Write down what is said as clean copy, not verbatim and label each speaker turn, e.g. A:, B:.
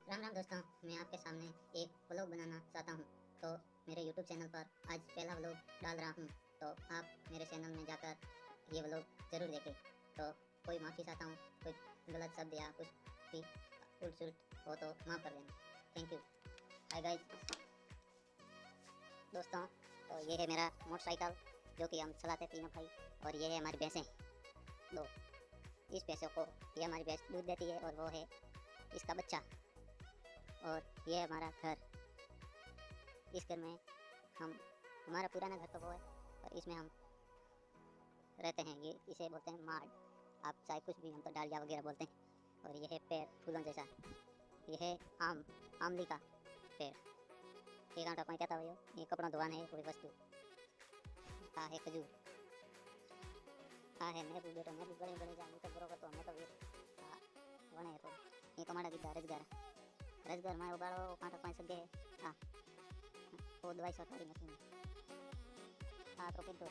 A: राम राम दोस्तों, मैं आपके सामने एक व्लॉग बनाना चाहता हूँ। तो मेरे YouTube चैनल पर आज पहला व्लॉग डाल रहा हूँ। तो आप मेरे चैनल में जाकर ये व्लॉग ज़रूर देखें। तो कोई माफ़ी चाहता हूँ, कोई गलत शब्द या कुछ भी उल्ट सुलट हो तो माफ़ कर देना। Thank you. हाय गाइस दोस्तों, तो ये है मेरा मोटरसाइकिल जो कि हम चलाते तीनों भाई, और ये है हमारी भैंसें दो। इस भैंसों को ये हमारी भैंस दूध देती है और वो है इसका बच्चा। और ये है हमारा घर। इस घर में हम हमारा पुराना घर तो वो है, और इसमें हम रहते हैं। ये इसे बोलते हैं माड, आप चाहे कुछ भी, हम तो डालिया वगैरह बोलते हैं। और ये है पेड़ फूलों जैसा, ये है आमली का पेड़। ये गाँव टापा कहता हो, ये कपड़ा धोवाना है कोई वस्तु। आ है खजूर, आ है नींबू। बेटा नींबू गले गले जाए तो बरोबर, तो हमें तो वने है तो ये कमाड़ा की रसगर रसगर में उबाड़ो कांटा पाई सके। हाँ, वो दवाई सरकारी मशीन। हाँ तो कितना